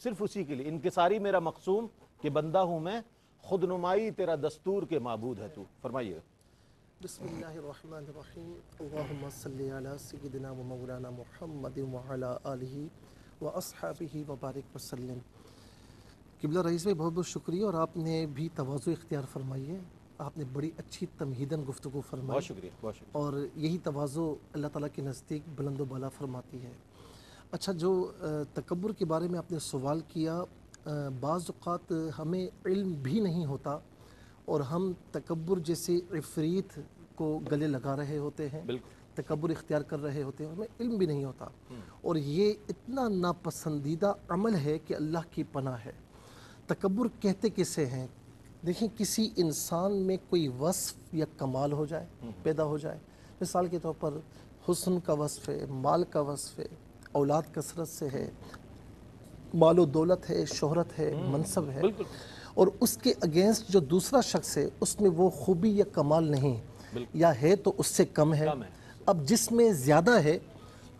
صرف اسی کے لیے انکساری میرا مقصوم کہ بندہ ہوں میں، خود نمائی تیرا دستور کے معبود ہے تو. فرمائیے. بسم اللہ الرحمن الرحیم. اللہم صلی علی سیدنا و مولانا محمد وعلی آلہ و اصحابہ وبارک وسلم. قبلہ رئیس بھائی بہت بہت شکریہ، اور آپ نے بھی تواضع اختیار فرمائی ہے. آپ نے بڑی اچھی تمہیداً گفتگو فرمائی. بہت شکریہ، بہت شکریہ. اور یہی تواضع اللہ تعالیٰ کے نزدیک بلند و بالا فرماتی ہے. اچھا، جو تکبر کے بارے میں آپ نے سوال کیا، بعض اوقات ہمیں علم بھی نہیں ہوتا اور ہم تکبر جیسے عفریت کو گلے لگا رہے ہوتے ہیں، تکبر اختیار کر رہے ہوتے ہیں، ہمیں علم بھی نہیں ہوتا، اور یہ اتنا ناپسندیدہ عمل ہے کہ اللہ کی پناہ ہے. تکبر کہتے کسے ہیں؟ دیکھیں، کسی انسان میں کوئی وصف یا کمال ہو جائے، پیدا ہو جائے. مثال کے طور پر حسن کا وصف ہے، مال کا وصف ہے، اولاد کثرت سے ہے، مال و دولت ہے، شہرت ہے، منصب ہے، اور اس کے اگینسٹ جو دوسرا شخص ہے اس میں وہ خوبی یا کمال نہیں، یا ہے تو اس سے کم ہے. اب جس میں زیادہ ہے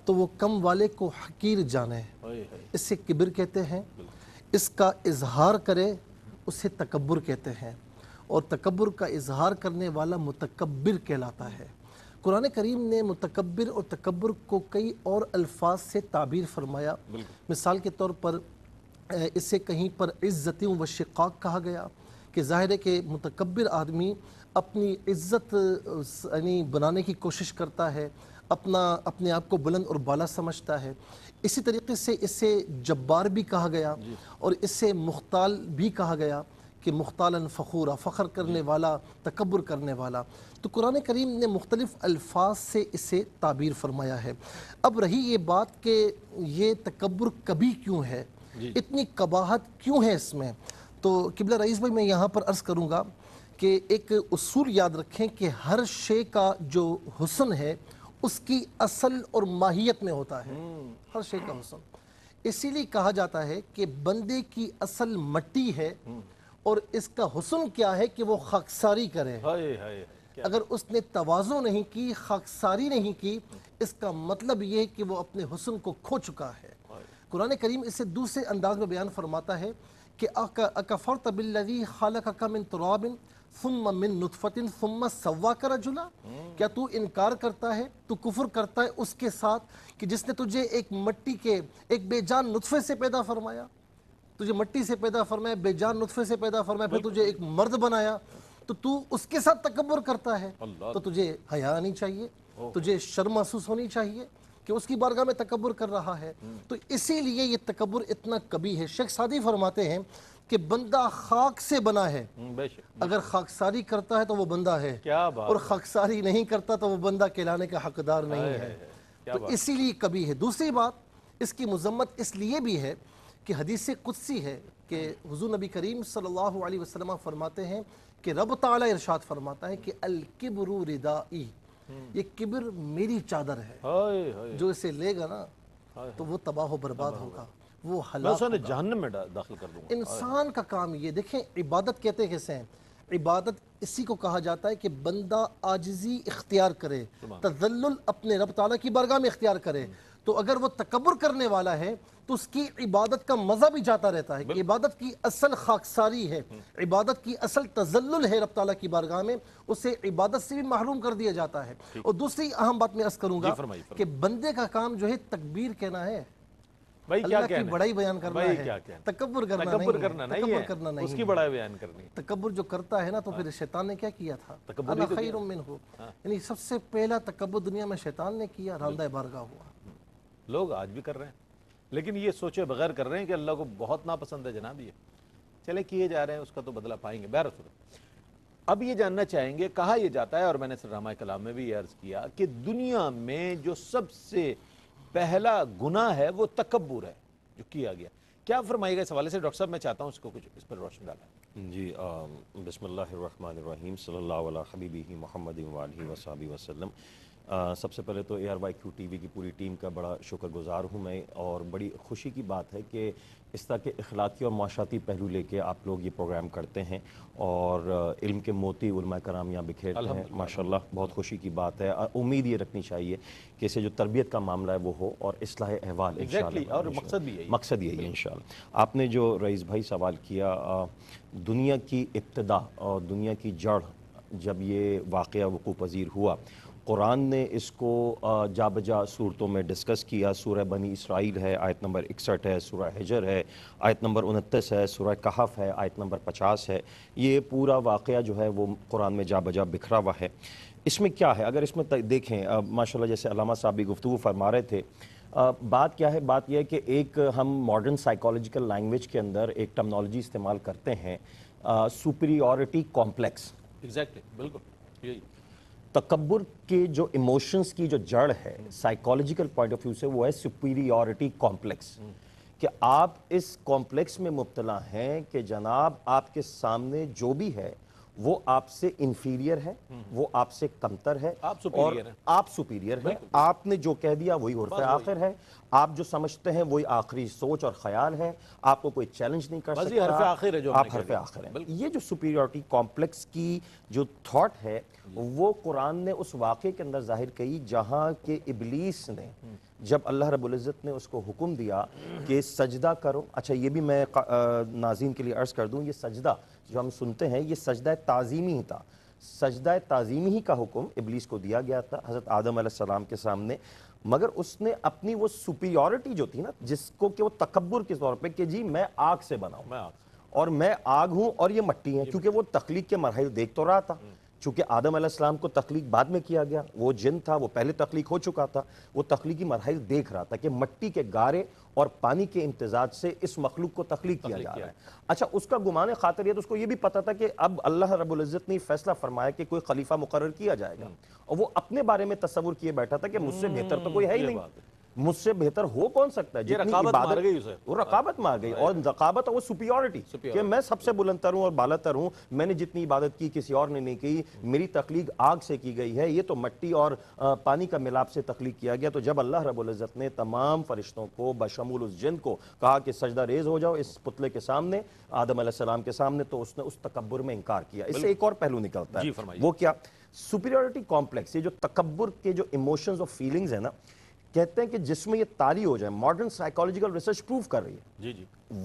تو وہ کم والے کو حقیر جانے، اس سے کبر کہتے ہیں. اس کا اظہار کرے اسے تکبر کہتے ہیں، اور تکبر کا اظہار کرنے والا متکبر کہلاتا ہے. قرآن کریم نے متکبر اور تکبر کو کئی اور الفاظ سے تعبیر فرمایا. مثال کے طور پر اسے کہیں پر عزت و شقاق کہا گیا، کہ ظاہر ہے کہ متکبر آدمی اپنی عزت یعنی بنانے کی کوشش کرتا ہے، اپنے آپ کو بلند اور بالا سمجھتا ہے. اسی طریقے سے اسے جبار بھی کہا گیا، اور اسے مختال بھی کہا گیا، کہ مختالاً فخورا، فخر کرنے والا، تکبر کرنے والا. تو قرآن کریم نے مختلف الفاظ سے اسے تعبیر فرمایا ہے. اب رہی یہ بات کہ یہ تکبر کبھی کیوں ہے، اتنی قباحت کیوں ہے اس میں، تو قبلہ رئیس بھائی میں یہاں پر عرض کروں گا کہ ایک اصول یاد رکھیں کہ ہر شے کا جو حسن ہے اس کی اصل اور ماہیت میں ہوتا ہے. ہر شے کا حسن اسی لیے کہا جاتا ہے کہ بندے کی اصل مٹی ہے، اور اس کا حسن کیا ہے کہ وہ خاکساری کرے. اگر اس نے تواضع نہیں کی، خاکساری نہیں کی، اس کا مطلب یہ ہے کہ وہ اپنے حسن کو کھو چکا ہے. قرآن کریم اسے دوسرے انداز میں بیان فرماتا ہے کہ اکفرت بالذی خلقک من تراب ثم من نطفۃ ثم سواک رجلا، کیا تو انکار کرتا ہے، تو کفر کرتا ہے اس کے ساتھ کہ جس نے تجھے ایک مٹی کے ایک بے جان نطفے سے پیدا فرمایا، تجھے مٹی سے پیدا فرمایا، بے جان نطفے سے پیدا فرمایا، پھر تجھے ایک مرد بنایا، تو اس کے ساتھ تکبر کرتا ہے. تو تجھے حیا آنی چاہیے، تجھے شرم محسوس ہونی چاہیے کہ اس کی بارگاہ میں تکبر کر رہا ہے. تو اسی لیے یہ تکبر اتنا کبھی ہے. شیخ سعدی فرماتے ہیں کہ بندہ خاک سے بنا ہے، اگر خاکساری کرتا ہے تو وہ بندہ ہے، اور خاکساری نہیں کرتا تو وہ بندہ کہلانے کا حقدار نہیں ہے. تو اسی لیے کبھی ہے. دوسری بات، اس کی مذمت اس لیے بھی ہے کہ حدیث قدسی ہے کہ حضور نبی کریم صلی اللہ علیہ وسلم فرماتے ہیں کہ رب تعالی ارشاد فرماتا ہے کہ الکبر ردائی، یہ کبر میری چادر ہے، جو اسے لے گا نا تو وہ تباہ و برباد ہوگا، وہ ہلاک ہوگا، جہنم میں داخل کر دوں گا. انسان کا کام یہ دیکھیں. عبادت کہتے کیسے ہیں؟ عبادت اسی کو کہا جاتا ہے کہ بندہ عاجزی اختیار کرے، تذلل اپنے رب تعالیٰ کی بارگاہ میں اختیار کرے. تو اگر وہ تکبر کرنے والا ہے تو اس کی عبادت کا مزہ بھی جاتا رہتا ہے. کہ عبادت کی اصل خاکساری ہے، عبادت کی اصل تذلل ہے رب تعالیٰ کی بارگاہ میں، اسے عبادت سے بھی محروم کر دیا جاتا ہے. اور دوسری اہم بات میں عرض کروں گا کہ بندے کا کام جو ہے تکبیر کہنا ہے، اللہ کی بڑائی بیان کرنا ہے، تکبر کرنا نہیں، اس کی بڑائی بیان کرنی. تکبر جو کرتا ہے نا تو پھر شیطان نے کیا کیا تھا؟ انا خیر منہ، یعنی سب سے پہلا تکبر دنیا میں شیطان نے کیا، راندہ بارگاہ ہوا. لوگ آج بھی کر رہے ہیں، لیکن یہ سوچے بغیر کر رہے ہیں کہ اللہ کو بہت ناپسند ہے جناب. یہ چلے کیے جا رہے ہیں، اس کا تو بدلہ پائیں گے. بہرحال اب یہ جاننا چاہیں گے، کہا یہ جاتا ہے، اور میں نے سرنامہ کلام میں بھی یہ عرض کیا کہ دنیا میں جو سب سے پہلا گناہ ہے وہ تکبر ہے جو کیا گیا. کیا فرمائے گا اس حوالے سے؟ ڈاکٹر صاحب میں چاہتا ہوں اس کو کچھ اس پر روشن ڈالا. جی بسم اللہ الرحمن الرحیم، صلی اللہ علیہ حبیبہ محمد وآلہ وصحبہ وسلم. سب سے پہلے تو ARYQ TV کی پوری ٹیم کا بڑا شکر گزار ہوں میں، اور بڑی خوشی کی بات ہے کہ اس طرح کے اخلاقی اور معاشرتی پہلو لے کے آپ لوگ یہ پروگرام کرتے ہیں، اور علم کے موتی علماء کرام یہاں بکھیرتے ہیں ماشاءاللہ، بہت خوشی کی بات ہے۔ امید یہ رکھنی چاہیے کہ اسے جو تربیت کا معاملہ ہے وہ ہو، اور اصلاح احوال انشاءاللہ، اور مقصد بھی یہی ہے۔ مقصد یہی ہے انشاءاللہ۔ آپ نے جو رئیس بھائی سوال کیا، دنیا کی ابتدا اور دنیا کی جڑ جب یہ واقعہ وقوع پذیر ہوا، قرآن نے اس کو جا بجا صورتوں میں ڈسکس کیا۔ سورہ بنی اسرائیل ہے، آیت نمبر 61 ہے، سورہ حجر ہے آیت نمبر 29 ہے، سورہ کہف ہے آیت نمبر 50 ہے۔ یہ پورا واقعہ جو ہے وہ قرآن میں جا بجا بکھرا ہوا ہے۔ اس میں کیا ہے، اگر اس میں دیکھیں ماشاءاللہ جیسے علامہ صاحب بھی گفتگو فرما رہے تھے، بات کیا ہے؟ بات یہ ہے کہ ایک ہم ماڈرن سائیکالوجیکل لینگویج کے اندر ایک ٹرمنالوجی استعمال کرتے ہیں، سپیریورٹی کمپلیکس۔ ایگزیکٹلی، بالکل یہی۔ تکبر کے جو ایموشنز کی جو جڑ ہے سائیکالوجیکل پوائنٹ آف ویو سے، وہ ہے سپیریورٹی کمپلیکس، کہ آپ اس کمپلیکس میں مبتلا ہیں کہ جناب آپ کے سامنے جو بھی ہے وہ آپ سے انفیریئر ہے، وہ آپ سے کمتر ہے، آپ superior ہیں۔ آپ سپیریئر ہیں، آپ نے جو کہہ دیا وہی عرف آخر ہے، آپ جو سمجھتے ہیں وہی آخری سوچ اور خیال ہے، آپ کو کوئی چیلنج نہیں کر بس یہ حرف سکتا، آخر ہے جو ہم آپ نے کہہ حرف دیا۔ آخر ہیں۔ یہ جو سپیریورٹی کمپلیکس کی جو تھاٹ ہے وہ قرآن نے اس واقعے کے اندر ظاہر کی جہاں کہ ابلیس نے جب اللہ رب العزت نے اس کو حکم دیا کہ سجدہ کرو۔ اچھا یہ بھی میں ناظرین کے لیے عرض کر دوں، یہ سجدہ جو ہم سنتے ہیں یہ سجدہ تعظیمی ہی تھا، سجدہ تعظیمی ہی کا حکم ابلیس کو دیا گیا تھا حضرت آدم علیہ السلام کے سامنے، مگر اس نے اپنی وہ سپیریورٹی جو تھی نا، جس کو کہ وہ تکبر کے طور پہ کہ جی میں آگ سے بنا ہوں اور میں آگ ہوں اور یہ مٹی ہے، کیونکہ وہ تخلیق کے مراحل دیکھ تو رہا تھا، چونکہ آدم علیہ السلام کو تخلیق بعد میں کیا گیا، وہ جن تھا وہ پہلے تخلیق ہو چکا تھا، وہ تخلیقی مراحل دیکھ رہا تھا کہ مٹی کے گارے اور پانی کے امتزاج سے اس مخلوق کو تخلیق کیا جا رہا ہے۔ اچھا اس کا گمان خاطر یہ تو اس کو یہ بھی پتا تھا کہ اب اللہ رب العزت نے فیصلہ فرمایا کہ کوئی خلیفہ مقرر کیا جائے گا، اور وہ اپنے بارے میں تصور کیے بیٹھا تھا کہ مجھ سے بہتر تو کوئی ہے ہی نہیں، مجھ سے بہتر ہو کون سکتا ہے؟ جتنی عبادت وہ رقابت میں آ گئی، اور رقابت اور وہ سپیریورٹی کہ میں سب سے بلند تر ہوں اور بالا تر ہوں، میں نے جتنی عبادت کی کسی اور نے نہیں کی، میری تخلیق آگ سے کی گئی ہے، یہ تو مٹی اور پانی کا ملاپ سے تخلیق کیا گیا۔ تو جب اللہ رب العزت نے تمام فرشتوں کو بشمول اس جن کو کہا کہ سجدہ ریز ہو جاؤ اس پتلے کے سامنے، آدم علیہ السلام کے سامنے، تو اس نے اس تکبر میں انکار کیا۔ اس سے ایک اور پہلو نکلتا ہے، وہ کیا؟ سپیریورٹی کمپلیکس، یہ جو تکبر کے جو ایموشنز اور فیلنگز ہیں نا، کہتے ہیں کہ جس میں یہ طاری ہو جائے، ماڈرن سائیکالوجیکل ریسرچ پروف کر رہی ہے،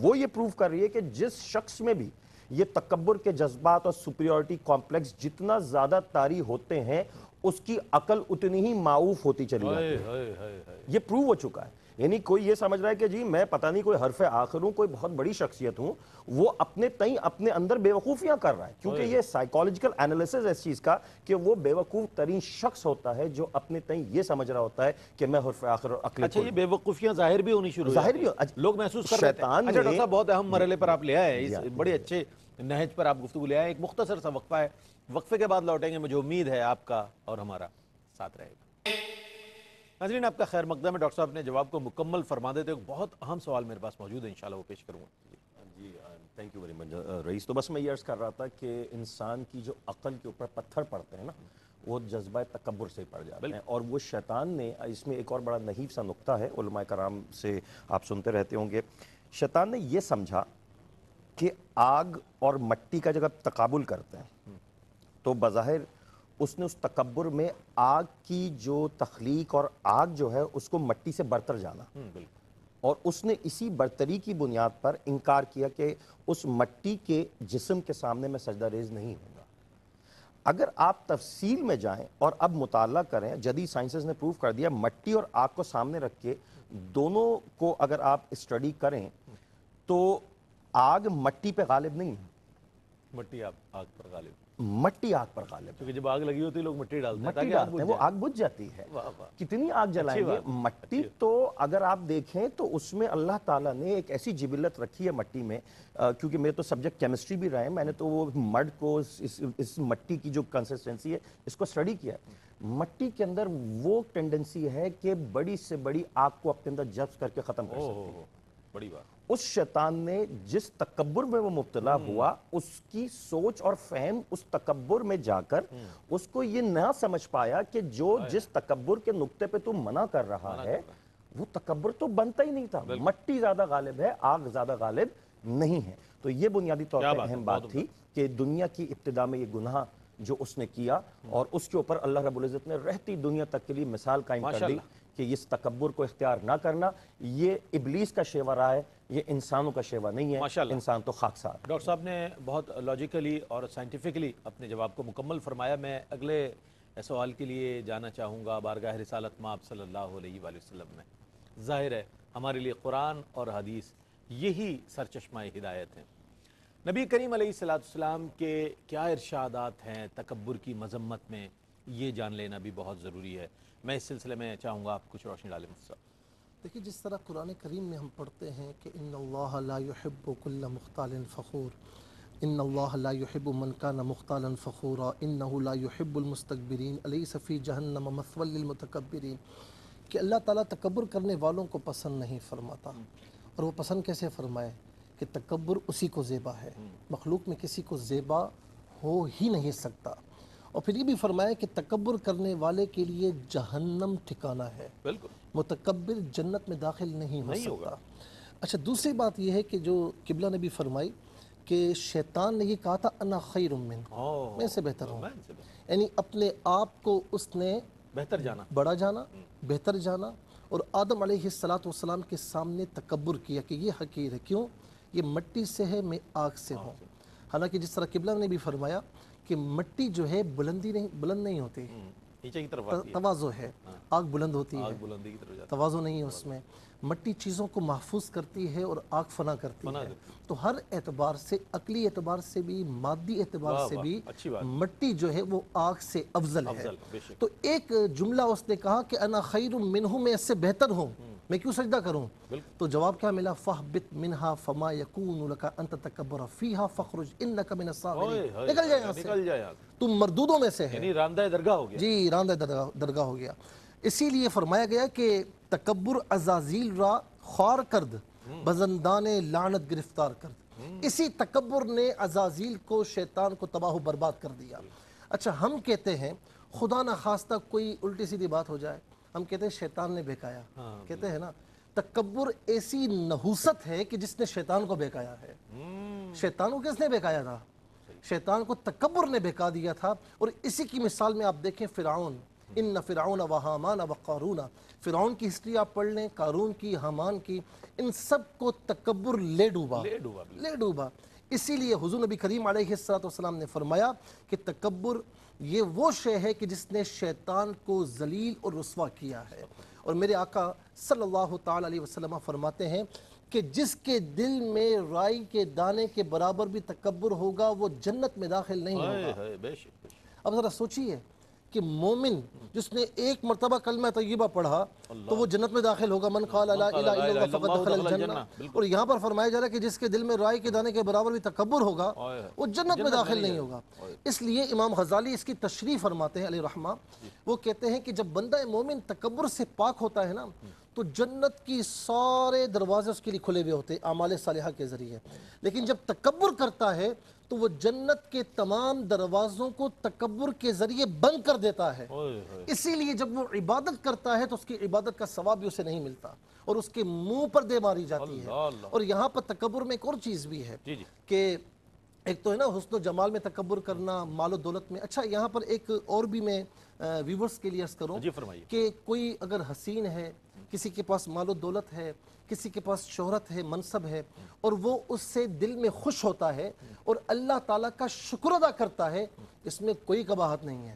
وہ یہ پروف کر رہی ہے کہ جس شخص میں بھی یہ تکبر کے جذبات اور سپیریورٹی کمپلیکس جتنا زیادہ طاری ہوتے ہیں، اس کی عقل اتنی ہی معوف ہوتی چلی جاتی ہے۔ یہ پروو ہو چکا ہے، یعنی کوئی یہ سمجھ رہا ہے کہ جی میں پتہ نہیں کوئی حرف آخر ہوں، کوئی بہت بڑی شخصیت ہوں، وہ اپنے تئیں اپنے اندر بے وقوفیاں کر رہا ہے، کیونکہ یہ سائیکالوجیکل انالیسز ہے اس چیز کا کہ وہ بے وقوف ترین شخص ہوتا ہے جو اپنے تئیں یہ سمجھ رہا ہوتا ہے کہ میں حرف آخر اور عقل۔ اچھا یہ بے وقوفیاں ظاہر بھی ہونی شروع ظاہر بھی لوگ محسوس کر رہے ہیں۔ اچھا ڈاکٹر صاحب بہت اہم مرحلے پر آپ لے آئے، اس بڑے اچھے نہج پر آپ گفتگو لے آئے۔ ایک مختصر سا وقفہ ہے، وقفے کے بعد لوٹیں گے، مجھے امید ہے آپ کا اور ہمارا ساتھ رہے گا۔ ناظرین آپ کا خیر مقدم ہے، ڈاکٹر صاحب نے جواب کو مکمل فرما دیتے، ایک بہت اہم سوال میرے پاس موجود ہے، انشاءاللہ وہ پیش کروں گا۔ جی تھینک یو ویری مچ رئیس۔ تو بس میں یہ عرض کر رہا تھا کہ انسان کی جو عقل کے اوپر پتھر پڑتے ہیں نا، وہ جذبہ تکبر سے پڑ جاتے ہیں، اور وہ شیطان نے، اس میں ایک اور بڑا نحیف سا نقطہ ہے، علماء کرام سے آپ سنتے رہتے ہوں گے، شیطان نے یہ سمجھا کہ آگ اور مٹی کا جب تقابل کرتے ہیں تو بظاہر اس نے اس تکبر میں آگ کی جو تخلیق اور آگ جو ہے اس کو مٹی سے برتر جانا، اور اس نے اسی برتری کی بنیاد پر انکار کیا کہ اس مٹی کے جسم کے سامنے میں سجدہ ریز نہیں ہوں گا۔ اگر آپ تفصیل میں جائیں اور اب مطالعہ کریں، جدید سائنسز نے پروف کر دیا مٹی اور آگ کو سامنے رکھ کے دونوں کو اگر آپ اسٹڈی کریں تو آگ مٹی پہ غالب نہیں ہے، مٹی آگ پر غالب، مٹی آگ پر غالب ہے، کیونکہ جب آگ لگی ہوتی ہے لوگ مٹی ڈالتے ہیں، مٹی ڈالتے ہیں، وہ آگ بجھ جاتی ہے۔ کتنی آگ جلائیں گے؟ مٹی تو اگر آپ دیکھیں تو اس میں اللہ تعالیٰ نے ایک ایسی جبلت رکھی ہے مٹی میں، کیونکہ میرے تو سبجیکٹ کیمسٹری بھی رہے ہیں، میں نے تو وہ مڈ کو، اس مٹی کی جو کنسسٹنسی ہے اس کو اسٹڈی کیا ہے۔ مٹی کے اندر وہ ٹینڈنسی ہے کہ بڑی سے بڑی آگ کو اپنے اندر جذب کر کے ختم کر سکتی ہے، بڑی بات۔ اس شیطان نے جس تکبر میں وہ مبتلا ہوا، اس کی سوچ اور فہم اس تکبر میں جا کر اس کو یہ نہ سمجھ پایا کہ جو جس تکبر کے نقطے پہ تو منع کر رہا ہے وہ تکبر تو بنتا ہی نہیں تھا. مٹی زیادہ غالب ہے، آگ زیادہ غالب نہیں ہے. تو یہ بنیادی طور پر اہم بات تھی کہ دنیا کی ابتدا میں یہ گناہ جو اس نے کیا، اور اس کے اوپر اللہ رب العزت نے رہتی دنیا تک کے لیے مثال قائم کر دی کہ اس تکبر کو اختیار نہ کرنا یہ ابلیس کا شیوا ہے، یہ انسانوں کا شیوا نہیں ہے. انسان تو خاکسار. ڈاکٹر صاحب نے بہت لاجیکلی اور سائنٹیفکلی اپنے جواب کو مکمل فرمایا. میں اگلے سوال کے لیے جانا چاہوں گا بارگاہ رسالت مآب صلی اللہ علیہ وآلہ وسلم میں. ظاہر ہے ہمارے لیے قرآن اور حدیث یہی سرچشمہ ہدایت ہیں. نبی کریم علیہ السلام کے کیا ارشادات ہیں تکبر کی مذمت میں، یہ جان لینا بھی بہت ضروری ہے. میں اس سلسلے میں چاہوں گا آپ کچھ روشنی ڈالیں مفتی صاحب. دیکھیے جس طرح قرآن کریم میں ہم پڑھتے ہیں کہ ان اللہ لا يحب كل مختال فخور، ان اللہ لا يحب من كان مختالا فخورا، انه لا يحب المستكبرین، الیس فی جہنم مثوی للمتکبرین، کہ اللہ تعالیٰ تکبر کرنے والوں کو پسند نہیں فرماتا. اور وہ پسند کیسے فرمائے کہ تکبر اسی کو زیبا ہے، مخلوق میں کسی کو زیبا ہو ہی نہیں سکتا. اور پھر یہ بھی فرمایا کہ تکبر کرنے والے کے لیے جہنم ٹھکانہ ہے، بالکل متکبر جنت میں داخل نہیں ہو سکتا. اچھا دوسری بات یہ ہے کہ جو قبلہ نے بھی فرمائی کہ شیطان نے یہ کہا تھا انا خیر من، میں سے بہتر ہوں، یعنی اپنے آپ کو اس نے بہتر جانا، بڑا جانا، بہتر جانا. اور آدم علیہ السلام کے سامنے تکبر کیا کہ یہ حقیر ہے. کیوں؟ یہ مٹی سے ہے، میں آگ سے ہوں. حالانکہ جس طرح قبلہ نے بھی فرمایا کہ مٹی جو ہے بلند نہیں ہوتی، نیچے کی طرف آتی ہے، تواضع ہے. آگ بلند ہوتی آگ ہے، بلندی کی طرف جاتی تواضع نہیں ہے اس میں. مٹی چیزوں کو محفوظ کرتی ہے اور آگ فنا کرتی ہے. تو ہر اعتبار سے، عقلی اعتبار سے بھی، مادی اعتبار سے بھی مٹی جو ہے وہ آگ سے افضل ہے. تو ایک جملہ اس نے کہا کہ انا خیر منہ، میں اس سے بہتر ہوں، میں کیوں سجدہ کروں؟ تو جواب کیا ملا؟ فاہبط منہا فما یکون لک ان تتکبر فیہا فاخرج انک من الصاغرین. نکل جائے یہاں سے، تم مردودوں میں سے ہے. یعنی راندہ درگاہ ہو گیا. جی راندہ درگاہ ہو گیا. اسی لیے فرمایا گیا کہ تکبر عزازیل را خوار کرد، بزندان لعنت گرفتار کرد. اسی تکبر نے عزازیل کو، شیطان کو تباہ و برباد کر دیا. اچھا ہم کہتے ہیں خدا نہ خواستہ کوئی الٹی سیدھی بات ہو جائے، ہم کہتے ہیں شیطان نے بہکایا. کہتے ہیں نا تکبر ایسی نحوست ہے کہ جس نے شیطان کو بہکایا ہے. شیطان کو کس نے بہکایا تھا؟ شیطان کو تکبر نے بہکا دیا تھا. اور اسی کی مثال میں آپ دیکھیں فرعون، ان فرعون و حامان و قارون. فرعون کی ہسٹری آپ پڑھ لیں، قارون کی، حامان کی، ان سب کو تکبر لے ڈوبا. اسی لیے حضور نبی کریم علیہ السلام نے فرمایا کہ تکبر یہ وہ شے ہے کہ جس نے شیطان کو ذلیل اور رسوا کیا ہے. اور میرے آقا صلی اللہ تعالی علیہ وسلم فرماتے ہیں کہ جس کے دل میں رائی کے دانے کے برابر بھی تکبر ہوگا وہ جنت میں داخل نہیں ہوگا. اب ذرا سوچیے کہ مومن جس نے ایک مرتبہ کلمہ طیبہ پڑھا تو وہ جنت میں داخل ہوگا. من قال لا الہ الا اللہ فقد دخل الجنہ. اور یہاں پر فرمایا جا رہا ہے کہ جس کے دل میں رائی کے دانے کے برابر بھی تکبر ہوگا وہ جنت میں داخل نہیں ہوگا. اس لیے امام غزالی اس کی تشریح فرماتے ہیں علیہ رحمہ. وہ کہتے ہیں کہ جب بندہ مومن تکبر سے پاک ہوتا ہے نا تو جنت کی سارے دروازے اس کے لیے کھلے ہوئے ہوتے ہیں اعمال صالحہ کے ذریعے. لیکن جب تکبر کرتا ہے تو وہ جنت کے تمام دروازوں کو تکبر کے ذریعے بند کر دیتا ہے. اسی لیے جب وہ عبادت کرتا ہے تو اس کی عبادت کا ثواب بھی اسے نہیں ملتا اور اس کے منہ پر دے ماری جاتی ہے. اور یہاں پر تکبر میں ایک اور چیز بھی ہے کہ ایک تو ہے نا حسن و جمال میں تکبر کرنا، مال و دولت میں. اچھا یہاں پر ایک اور بھی میں ویورز کے لیے عرض کروں کہ کوئی اگر حسین ہے، کسی کے پاس مال و دولت ہے، کسی کے پاس شہرت ہے، منصب ہے، اور وہ اس سے دل میں خوش ہوتا ہے اور اللہ تعالیٰ کا شکر ادا کرتا ہے، اس میں کوئی قباحت نہیں ہے،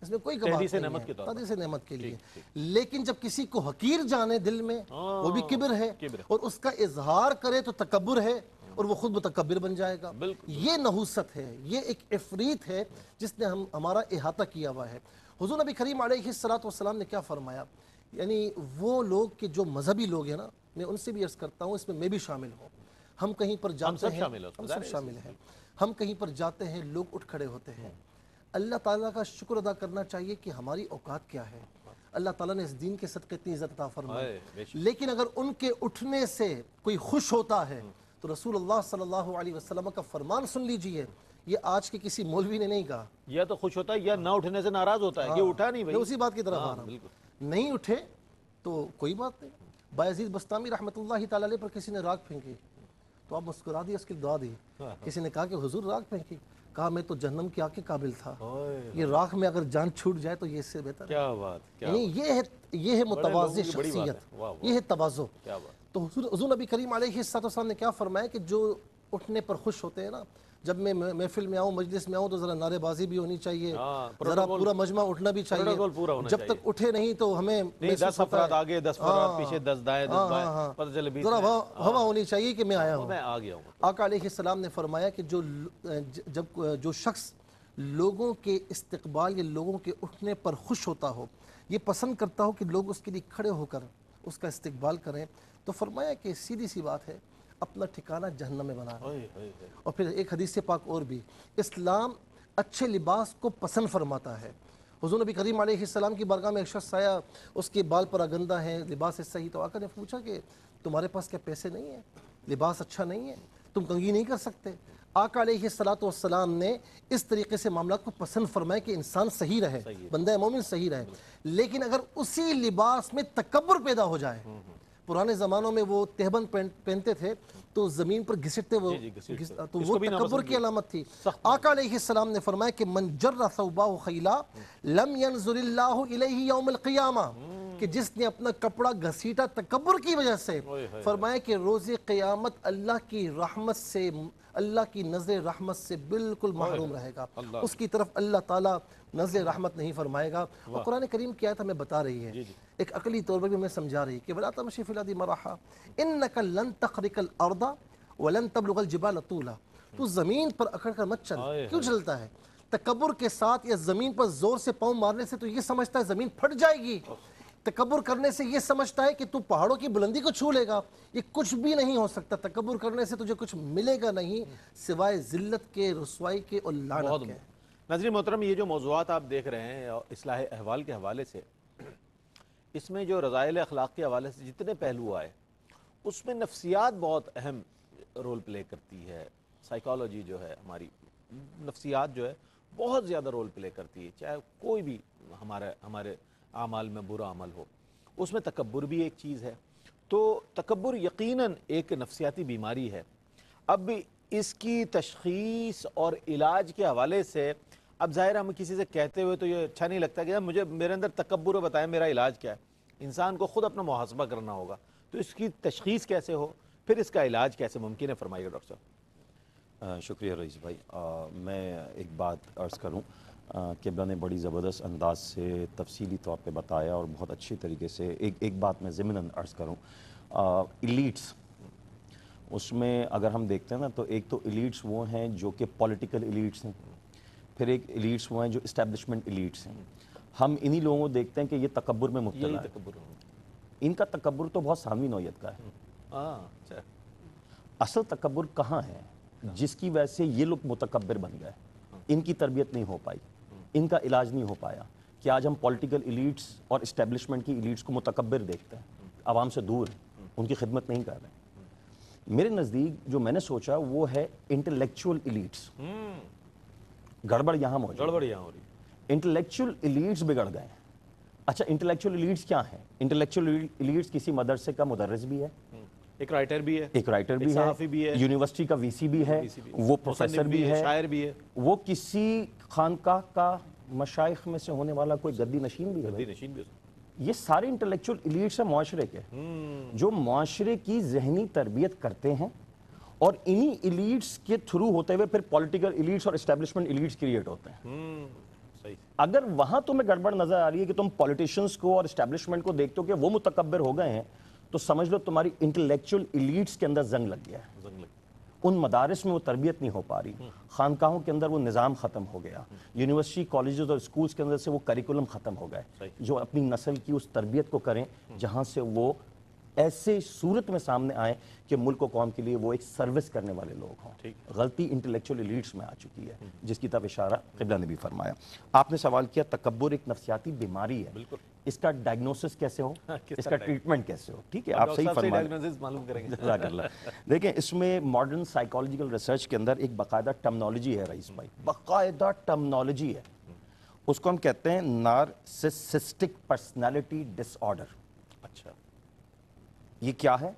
اس میں کوئی قباحت نہیں ہے، تحدیث نعمت کے لیے. لیکن جب کسی کو حقیر جانے دل میں، وہ بھی کبر ہے، اور اس کا اظہار کرے تو تکبر ہے اور وہ خود متکبر بن جائے گا. یہ نحوست ہے، یہ ایک عفریت ہے جس نے ہمارا احاطہ کیا ہوا ہے. حضور نبی کریم علیہ السلام نے کیا فرمایا؟ یعنی وہ لوگ کہ جو مذہبی لوگ ہیں نا، میں ان سے بھی عرض کرتا ہوں، اس میں بھی شامل ہوں. ہم کہیں پر جاتے ہیں، ہم سب شامل ہیں، ہم کہیں پر جاتے ہیں، لوگ اٹھ کھڑے ہوتے ہیں. اللہ تعالیٰ کا شکر ادا کرنا چاہیے کہ ہماری اوقات کیا ہے. اللہ تعالیٰ نے اس دین کے صدقے اتنی عزت عطا فرمائی. بے شک. لیکن اگر ان کے اٹھنے سے کوئی خوش ہوتا ہے تو رسول اللہ صلی اللہ علیہ وسلم کا فرمان سن لیجئے، یہ آج کے کسی مولوی نے نہیں کہا. یا تو خوش ہوتا ہے یا نہ اٹھنے سے ناراض ہوتا ہے کہ اٹھا نہیں میں بھائی. اسی بات کی طرف آ رہا ہوں. بالکل. نہیں اٹھے تو کوئی بات نہیں. بایزید بستامی رحمۃ اللہ تعالی علیہ پر کسی نے راکھ پھینکی تو آپ مسکرا دی، اس کی دعا دی. کسی نے کہا کہ حضور راکھ پھینکی، کہا میں تو جہنم کی آگ کے قابل تھا، یہ راکھ میں اگر جان چھوٹ جائے تو یہ اس سے بہتر ہے. کیا بات. یعنی یہ ہے متواضع شخصیت، یہ ہے تواضع. کیا بات. تو حضور نبی کریم علیہ السلام نے کیا فرمایا کہ جو اٹھنے پر خوش ہوتے ہیں نا، جب میں محفل میں آؤں، مجلس میں آؤں تو ذرا نعرے بازی بھی ہونی چاہیے، ذرا پورا مجمع اٹھنا بھی چاہیے. جب تک اٹھے نہیں تو ہمیں 10 افراد آگے 10 افراد پیچھے، 10 دائیں 10 بائیں، پتہ چلے بیچ ذرا ہوا ہونی چاہیے کہ میں آیا ہوں. میں آ گیا ہوں. آقا علیہ السلام نے فرمایا کہ جو شخص لوگوں کے استقبال یا لوگوں کے اٹھنے پر خوش ہوتا ہو، یہ پسند کرتا ہو کہ لوگ اس کے لیے کھڑے ہو کر اس کا استقبال کریں، تو فرمایا کہ سیدھی سی بات ہے اپنا ٹھکانہ جہنم میں بنا. اور پھر ایک حدیث پاک اور بھی، اسلام اچھے لباس کو پسند فرماتا ہے. حضور نبی کریم علیہ السلام کی بارگاہ میں ایک شخص آیا، اس کے بال پر اگندہ ہیں، لباس صحیح. تو آقا نے پوچھا کہ تمہارے پاس کیا پیسے نہیں ہیں، لباس اچھا نہیں ہے، تم کنگھی نہیں کر سکتے؟ آقا علیہ السلام نے اس طریقے سے معاملات کو پسند فرمایا کہ انسان صحیح رہے، بندہ مومن صحیح رہے. لیکن اگر اسی لباس میں تکبر پیدا ہو جائے، پرانے زمانوں میں وہ تہبند پہنتے تھے تو زمین پر گھسٹتے، وہ تو وہ تکبر کی علامت تھی. آقا علیہ السلام نے فرمایا کہ من جر ثوبہ خیلا لم ینظر اللہ الیہ یوم القیامہ، کہ جس نے اپنا کپڑا گھسیٹا تکبر کی وجہ سے، فرمایا کہ روز قیامت اللہ کی رحمت سے، اللہ کی نظر رحمت سے بالکل محروم رہے گا، اس کی طرف اللہ تعالیٰ نظر رحمت نہیں فرمائے گا. اور قرآن کریم کی آیت ہمیں بتا رہی ہے، ایک عقلی طور پر بھی ہمیں سمجھا رہی ہے کہ وَلَا تَمْشِ فِي الْأَرْضِ مَرَحًا إِنَّكَ لَن تَخْرِقَ الْأَرْضَ وَلَن تَبْلُغَ الْجِبَالَ طُولًا. تو زمین پر اکڑ کر مت چل. کیوں چلتا ہے؟ تکبر کے ساتھ یا زمین پر زور سے پاؤں مارنے سے تو یہ سمجھتا ہے زمین پھٹ جائے گی، تکبر کرنے سے یہ سمجھتا ہے کہ تو پہاڑوں کی بلندی کو چھو لے گا. یہ کچھ بھی نہیں ہو سکتا. تکبر کرنے سے تجھے کچھ ملے گا نہیں سوائے ذلت کے، رسوائی کے اور لعنت کے. ناظرین محترم، یہ جو موضوعات آپ دیکھ رہے ہیں اصلاح احوال کے حوالے سے، اس میں جو رذائل اخلاق کے حوالے سے جتنے پہلو آئے، اس میں نفسیات بہت اہم رول پلے کرتی ہے. سائیکالوجی جو ہے ہماری، نفسیات جو ہے بہت زیادہ رول پلے کرتی ہے. چاہے کوئی بھی ہمارے اعمال میں برا عمل ہو، اس میں تکبر بھی ایک چیز ہے. تو تکبر یقیناً ایک نفسیاتی بیماری ہے. اب اس کی تشخیص اور علاج کے حوالے سے اب ظاہر ہم کسی سے کہتے ہوئے تو یہ اچھا نہیں لگتا کہ میرے اندر تکبر ہے، بتائیں میرا علاج کیا ہے. انسان کو خود اپنا محاسبہ کرنا ہوگا. تو اس کی تشخیص کیسے ہو، پھر اس کا علاج کیسے ممکن ہے، فرمائیے ڈاکٹر صاحب. شکریہ رئیس بھائی. میں ایک بات عرض کروں، قبلہ نے بڑی زبردست انداز سے تفصیلی طور پہ بتایا اور بہت اچھی طریقے سے. ایک بات میں ضمناً عرض کروں، ایلیٹس، اس میں اگر ہم دیکھتے ہیں نا تو ایک تو ایلیٹس وہ ہیں جو کہ پولیٹیکل ایلیٹس ہیں، پھر ایک ایلیٹس وہ ہیں جو اسٹیبلشمنٹ ایلیٹس ہیں. ہم انہی لوگوں کو دیکھتے ہیں کہ یہ تکبر میں مبتلا ہے. ان کا تکبر تو بہت ثانوی نوعیت کا ہے. اصل تکبر کہاں ہے؟ جس کی وجہ سے یہ لوگ متکبر بن گئے. ان کی تربیت نہیں ہو پائی، ان کا علاج نہیں ہو پایا کہ آج ہم پولیٹیکل ایلیٹس اور اسٹیبلشمنٹ کی ایلیٹس کو متکبر دیکھتے ہیں، عوام سے دور ہیں، ان کی خدمت نہیں کر رہے ہیں. میرے نزدیک جو میں نے سوچا وہ ہے انٹلیکچول ایلیٹس. گڑبڑ یہاں موجود، گڑبڑ یہاں ہو رہی ہے. انٹلیکچول ایلیٹس بگڑ گئے. اچھا، انٹلیکچول ایلیٹس کیا ہیں؟ انٹلیکچول ایلیٹس کسی مدرسے کا مدرس بھی ہے، ایک رائٹر بھی ہے، ایک رائٹر بھی صحافی بھی ہے، یونیورسٹی کا وی سی بھی ہے، وہ پروفیسر بھی ہے، شاعر بھی ہے، وہ کسی خانقاہ کا مشائخ میں سے ہونے والا کوئی گدی نشین بھی ہے. گدی نشین بھی ہے. یہ سارے انٹلیکچول ایلیٹس ہیں معاشرے کے، جو معاشرے کی ذہنی تربیت کرتے ہیں، اور انہی ایلیٹس کے تھرو ہوتے ہوئے پھر پولیٹیکل ایلیٹس اور اسٹیبلشمنٹ ایلیٹس کریٹ ہوتے ہیں. اگر وہاں تمہیں گڑبڑ نظر آ رہی ہے کہ تم پولیٹیشنز کو اور اسٹیبلشمنٹ کو دیکھتے ہو کہ وہ متکبر ہو گئے ہیں، تو سمجھ لو تمہاری انٹلیکچول ایلیٹس کے اندر زنگ لگ گیا ہے. ان مدارس میں وہ تربیت نہیں ہو پا رہی، خانقاہوں کے اندر وہ نظام ختم ہو گیا، یونیورسٹی کالجز اور اسکولز کے اندر سے وہ کریکولم ختم ہو گئے جو اپنی نسل کی اس تربیت کو کریں جہاں سے وہ ایسے صورت میں سامنے آئیں کہ ملک و قوم کے لیے وہ ایک سروس کرنے والے لوگ ہوں. غلطی انٹلیکچوئل ایلیٹس میں آ چکی ہے جس کی طرف اشارہ قبلہ نے بھی فرمایا. آپ نے سوال کیا تکبر ایک نفسیاتی بیماری ہے, اس کا ڈائگنوسس کیسے ہو, اس کا ٹریٹمنٹ کیسے ہو. ٹھیک ہے, آپ صحیح فرمائیں, معلوم کریں گے. جزاک اللہ. دیکھیں اس میں ماڈرن سائیکالوجیکل ریسرچ کے اندر ایک باقاعدہ ٹرمنالوجی ہے رئیس بھائی, باقاعدہ ٹرمنالوجی ہے. اس کو ہم کہتے ہیں نارسسسٹک پرسنالٹی ڈس آرڈر. اچھا, یہ کیا ہے؟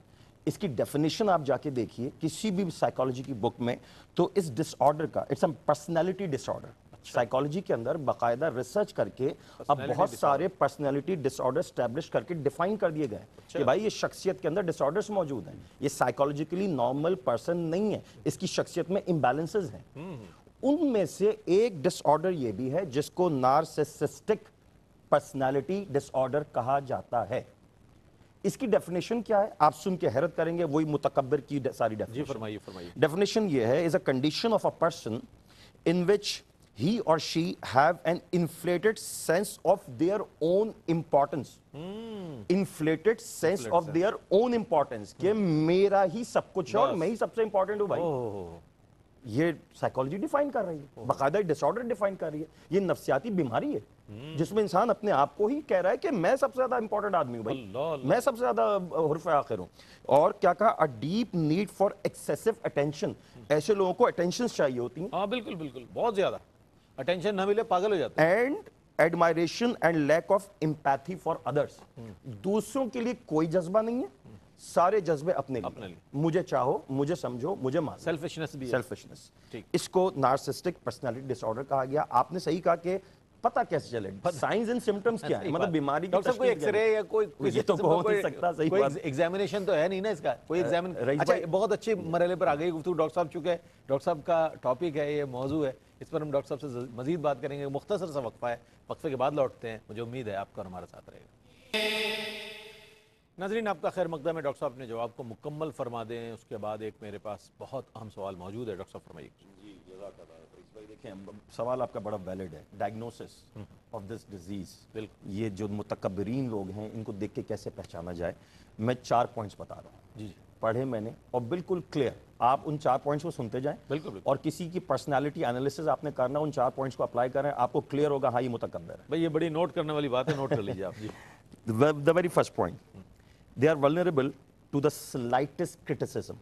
اس کی ڈیفینیشن آپ جا کے دیکھیے کسی بھی سائیکالوجی کی بک میں, تو اس ڈس آرڈر کا it's a personality disorder. Psychology کے اندر باقاعدہ ریسرچ کر کے اب بہت سارے پرسنالٹی ڈس آرڈر اسٹیبلش کر کے ڈیفائن کر دیے گئے کہ بھائی یہ شخصیت کے اندر ڈس آرڈرز موجود ہیں, یہ سائیکالوجیکلی نارمل پرسن نہیں ہے, اس کی شخصیت میں امبیلنسز ہیں. ان میں سے ایک ڈس آرڈر یہ بھی ہے جس کو نارسسسٹک پرسنالٹی ڈس آرڈر کہا جاتا ہے. اس کی ڈیفینیشن کیا ہے آپ سن کے حیرت کریں گے, وہی متکبر کی ساری ڈیفینیشن. جی فرمائیے فرمائیے. ڈیفینیشن یہ ہے, is a condition of a person in which he or she have an inflated sense of their own importance. Inflated sense of their own importance. کہ میرا ہی سب کچھ ہے اور میں ہی سب سے امپورٹنٹ ہوں بھائی. یہ سائیکالوجی ڈیفائن کر رہی ہے, باقاعدہ ڈس آرڈر ڈیفائن کر رہی ہے. یہ نفسیاتی بیماری ہے جس میں انسان اپنے آپ کو ہی کہہ رہا ہے کہ میں سب سے زیادہ امپورٹنٹ آدمی ہوں بھائی, میں سب سے زیادہ حرف آخر ہوں. اور کیا کہا, a deep need for excessive attention. ایسے لوگوں کو اٹینشنز چاہیے ہوتی ہیں. ہاں بالکل بالکل, بہت زیادہ اٹینشن نہ ملے پاگل ہو جاتے ہیں. And admiration and lack of empathy for others. دوسروں کے لیے کوئی جذبہ نہیں ہے, سارے جذبے اپنے لیے. مجھے چاہو, مجھے سمجھو, مجھے مانو. سیلفشنس بھی ہے. سیلفشنس, اس کو نارسسٹک پرسنالٹی ڈس آرڈر کہا گیا. آپ نے صحیح کہا کہ پتہ کیسے چلے سائنس اینڈ سمپٹمز کیا ہے, مطلب بیماری کی کوئی ایکس رے یا کوئی یہ تو ہو نہیں سکتا. صحیح بات, ایگزامینیشن تو ہے نہیں نا اس کا, کوئی ایگزامن. اچھا بہت اچھے مرحلے پر آ گئی گفتگو ڈاکٹر صاحب, چونکہ ڈاکٹر صاحب کا ٹاپک ہے, یہ موضوع ہے, اس پر ہم ڈاکٹر صاحب سے مزید بات کریں گے. مختصر سا وقفہ ہے, وقفے کے بعد لوٹتے ہیں. مجھے امید ہے آپ کا ہمارے ساتھ رہے گا. ناظرین آپ کا خیر مقدم ہے. ڈاکٹر صاحب اپنے جواب کو مکمل فرما دیں, اس کے بعد ایک میرے پاس بہت اہم سوال موجود ہے. ڈاکٹر صاحب فرمائیے. جی جزاک اللہ. دیکھیں سوال آپ کا بڑا ویلڈ ہے. ڈائگنوسس آف دس ڈیزیز, یہ جو متکبرین لوگ ہیں ان کو دیکھ کے کیسے پہچانا جائے, میں 4 پوائنٹس بتا رہا ہوں. جی پڑھے میں نے اور بالکل کلیئر, آپ ان 4 پوائنٹس کو سنتے جائیں. بالکل. اور کسی کی پرسنالٹی انالیسس آپ نے کرنا, ان 4 پوائنٹس کو اپلائی کریں, آپ کو کلیئر ہوگا ہاں یہ متکبر ہے. بھائی یہ بڑی نوٹ کرنے والی بات ہے, نوٹ کر لیجیے آپ. جی the very first point, they are vulnerable to the slightest criticism.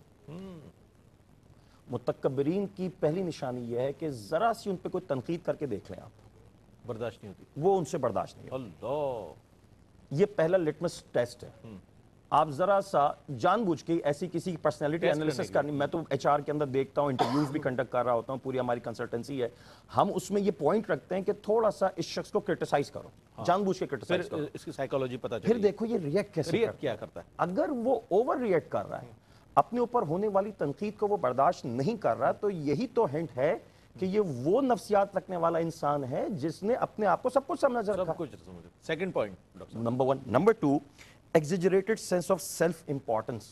متکبرین کی پہلی نشانی یہ ہے کہ ذرا سی ان پہ کوئی تنقید کر کے دیکھ لیں آپ, برداشت نہیں ہوتی, وہ ان سے برداشت نہیں. اللہ, یہ پہلا لٹمس ٹیسٹ ہے. آپ ذرا سا جان بوجھ کے ایسی کسی کی پرسنالٹی انالیسس کرنی, میں تو ایچ آر کے اندر دیکھتا ہوں, انٹرویوز بھی کنڈکٹ کر رہا ہوتا ہوں, پوری ہماری کنسلٹنسی ہے, ہم اس میں یہ پوائنٹ رکھتے ہیں کہ تھوڑا سا اس شخص کو کرٹیسائز کرو, جان بوجھ کے کرٹیسائز کرو, اس کی سائیکالوجی پتہ چلے, پھر دیکھو یہ ریئیکٹ کیسے کیا کرتا ہے. اگر وہ اوور ریئیکٹ کر رہا ہے, اپنے اوپر ہونے والی تنقید کو وہ برداشت نہیں کر رہا, تو یہی تو ہنٹ ہے کہ یہ وہ نفسیات رکھنے والا انسان ہے جس نے اپنے آپ کو سب کچھ سمجھ رکھا. Second point, number 1. Number 2, exaggerated sense of self importance.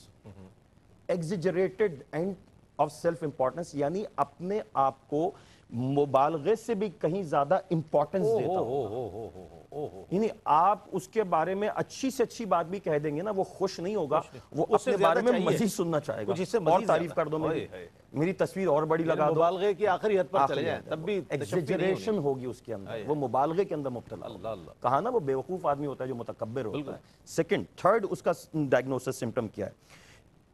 exaggerated and of self importance یعنی اپنے آپ کو مبالغے سے بھی کہیں زیادہ امپورٹنس دیتا ہوں. یعنی آپ اس کے بارے میں اچھی سے اچھی بات بھی کہہ دیں گے نا, وہ خوش نہیں ہوگا, وہ اپنے بارے میں مزید سننا چاہے گا, اور تعریف کر دو, میری تصویر اور بڑی لگا دو, مبالغے کی آخری حد پر چلے جائیں, تب بھی ایگزیجریشن ہوگی اس کے اندر, وہ مبالغے کے اندر مبتلا. کہا نا وہ بیوقوف آدمی ہوتا ہے جو متکبر ہوتا ہے. سیکنڈ, تھرڈ اس کا ڈائگنوسس سمپٹم کیا ہے,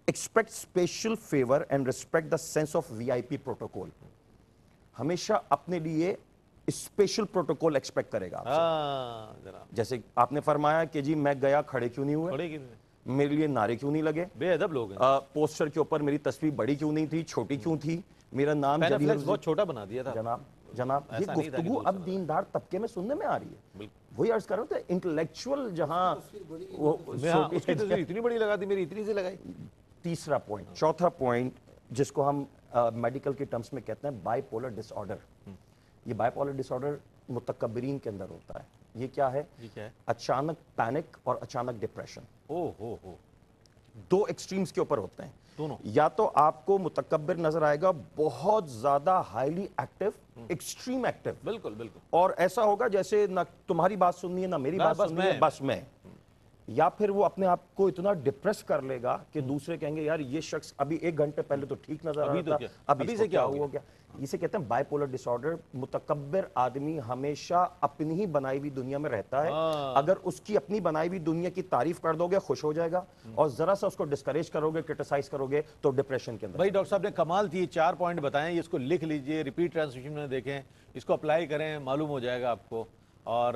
expect special favour and respect the sense of VIP protocol. ہمیشہ اپنے لیے اسپیشل پروٹوکول ایکسپیکٹ کرے گا. جیسے آپ نے فرمایا کہ جی میں گیا, کھڑے کیوں نہیں ہوئے, میرے لیے نعرے کیوں نہیں لگے, بے ادب لوگ ہیں, پوسٹر کے اوپر میری تصویر بڑی کیوں نہیں تھی, چھوٹی کیوں تھی, میرا نام بہت چھوٹا بنا دیا تھا. جناب یہ گفتگو اب دیندار طبقے میں سننے میں آ رہی ہے. وہی عرض کر رہا تھا, انٹلیکچوئل جہاں اتنی بڑی لگا دی, میری اتنی سی لگائی. تیسرا پوائنٹ. چوتھا پوائنٹ جس کو ہم میڈیکل کے ٹرمز میں کہتے ہیں بائی پولر ڈس آرڈر. یہ بائی پولر ڈس آرڈر متکبرین کے اندر ہوتا ہے. یہ کیا ہے, اچانک پینک اور اچانک ڈپریشن. دو ایکسٹریمز کے اوپر ہوتے ہیں دونوں. یا تو آپ کو متکبر نظر آئے گا بہت زیادہ ہائیلی ایکٹیو, ایکسٹریم ایکٹیو, بالکل بالکل, اور ایسا ہوگا جیسے نہ تمہاری بات سننی ہے نہ میری بات سننی ہے, بس میں. یا پھر وہ اپنے آپ کو اتنا ڈپریس کر لے گا کہ دوسرے کہیں گے یار یہ شخص ابھی 1 گھنٹے پہلے تو ٹھیک نظر آ رہا تھا، ابھی سے کیا ہو گیا. اسے کہتے ہیں بائی پولر ڈس آرڈر. متکبر آدمی ہمیشہ اپنی ہی بنائی ہوئی دنیا میں رہتا ہے. اگر اس کی اپنی بنائی ہوئی دنیا کی تعریف کر دو گے خوش ہو جائے گا، اور ذرا سا اس کو ڈسکریج کرو گے، کرٹیسائز کرو گے تو ڈپریشن کے اندر. بھائی ڈاکٹر صاحب نے کمال تھی، 4 پوائنٹ بتائیں، اس کو لکھ لیجئے، ریپیٹ ٹرانسلیشن میں دیکھیں، اس کو اپلائی کریں، معلوم ہو جائے گا آپ کو. اور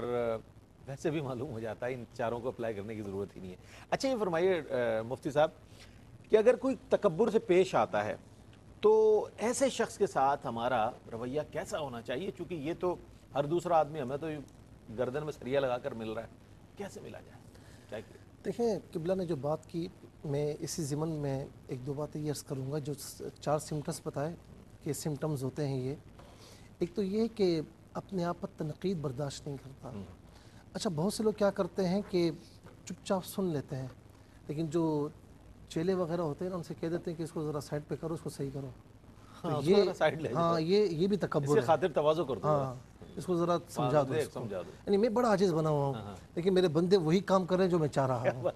ویسے بھی معلوم ہو جاتا ہے، ان 4 کو اپلائی کرنے کی ضرورت ہی نہیں ہے. اچھا یہ فرمائیے مفتی صاحب کہ اگر کوئی تکبر سے پیش آتا ہے تو ایسے شخص کے ساتھ ہمارا رویہ کیسا ہونا چاہیے؟ چونکہ یہ تو ہر دوسرا آدمی ہمیں تو گردن میں سریا لگا کر مل رہا ہے، کیسے ملا جائے؟ کیا کہ دیکھیں قبلہ نے جو بات کی، میں اسی ضمن میں 1-2 باتیں یہ عرض کروں گا. جو 4 سمٹمز بتائے کہ سمٹمز ہوتے ہیں یہ، ایک تو یہ کہ اپنے آپ پر تنقید برداشت نہیں کرتا. اچھا بہت سے لوگ کیا کرتے ہیں کہ چپ چاپ سن لیتے ہیں، لیکن جو چیلے وغیرہ ہوتے ہیں نا ان سے کہہ دیتے ہیں کہ اس کو ذرا سائڈ پہ کرو، اس کو صحیح کرو. یہ بھی تکبر ہے. خاطر تواضع کر دو، ہاں اس کو ذرا سمجھا دو. یعنی میں بڑا عاجز بنا ہوا ہوں لیکن میرے بندے وہی کام کر رہے ہیں جو میں چاہ رہا ہوں.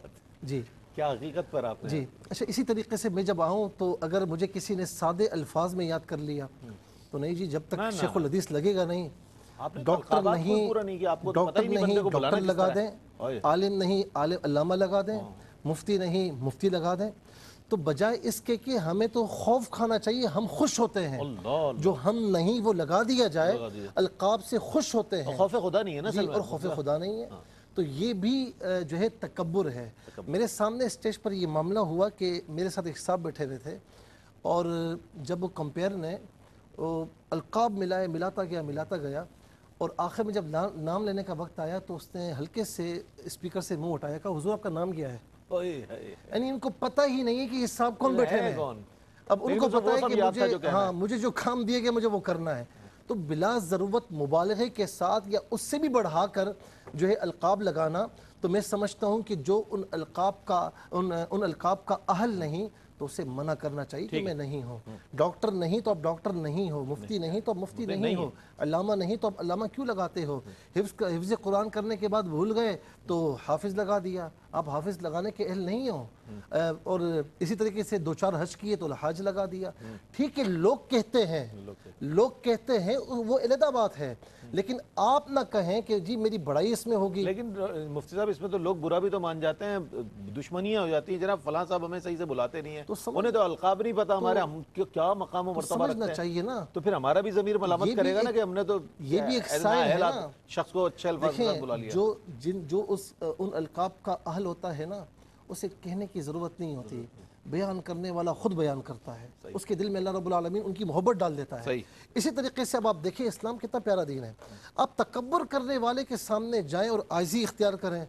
جی کیا حقیقت پر آپ نے. جی اچھا اسی طریقے سے میں جب آؤں تو اگر مجھے کسی نے سادے الفاظ میں یاد کر لیا تو نہیں جی، جب تک شیخ الحدیث لگے گا نہیں، ڈاکٹر نہیں ڈاکٹر لگا دیں، عالم نہیں علامہ لگا دیں، مفتی نہیں مفتی لگا دیں. تو بجائے اس کے کہ ہمیں تو خوف کھانا چاہیے، ہم خوش ہوتے ہیں. جو ہم نہیں وہ لگا دیا جائے، القاب سے خوش ہوتے ہیں. خوف خدا نہیں ہے نا، اور خوف خدا نہیں ہے. تو یہ بھی جو ہے تکبر ہے. میرے سامنے اسٹیج پر یہ معاملہ ہوا کہ میرے ساتھ ایک صاحب بیٹھے ہوئے تھے، اور جب وہ کمپیئر نے القاب ملاتا گیا اور آخر میں جب نام لینے کا وقت آیا تو اس نے ہلکے سے اسپیکر سے منہ اٹھایا، کہا حضور آپ کا نام کیا ہے؟ یعنی ان کو پتہ ہی نہیں ہے کہ یہ صاحب کون بیٹھے ہیں. اب ان کو پتہ ہے کہ مجھے جو کام دیے گئے مجھے وہ کرنا ہے. تو بلا ضرورت مبالغے کے ساتھ یا اس سے بھی بڑھا کر جو ہے القاب لگانا، تو میں سمجھتا ہوں کہ جو ان القاب کا اہل نہیں تو اسے منع کرنا چاہیے کہ میں نہیں ہوں. ڈاکٹر نہیں تو اب ڈاکٹر نہیں ہو، مفتی نہیں تو اب مفتی نہیں ہو، علامہ نہیں تو اب علامہ کیوں لگاتے ہو؟ حفظ قرآن کرنے کے بعد بھول گئے تو حافظ لگا دیا، آپ حافظ لگانے کے اہل نہیں ہو. اور اسی طریقے سے 2-4 حج کیے تو الحاج لگا دیا. ٹھیک ہے لوگ کہتے ہیں وہ علیحدہ بات ہے، لیکن آپ نہ کہیں کہ جی میری بڑائی اس میں ہوگی. لیکن مفتی صاحب اس میں تو لوگ برا بھی تو مان جاتے ہیں، دشمنیاں ہو جاتی ہیں. جناب فلاں صاحب ہمیں صحیح سے بلاتے نہیں ہیں، انہیں تو القاب نہیں پتا ہمارے، ہم کیا مقام و مرتبہ رکھتے ہیں. چاہیے نا، تو پھر ہمارا بھی ضمیر ملامت کرے گا نا کہ ہم نے تو یہ بھی ایک سائن ہے نا، شخص کو اچھے الفاظ میں بلا لیا. جو ان القاب کا اہل ہوتا ہے نا، اسے کہنے کی ضرورت نہیں ہوتی. بیان کرنے والا خود بیان کرتا ہے، اس کے دل میں اللہ رب العالمین ان کی محبت ڈال دیتا ہے. اسی طریقے سے اب آپ دیکھیں اسلام کتنا پیارا دین ہے. آپ تکبر کرنے والے کے سامنے جائیں اور عاجزی اختیار کریں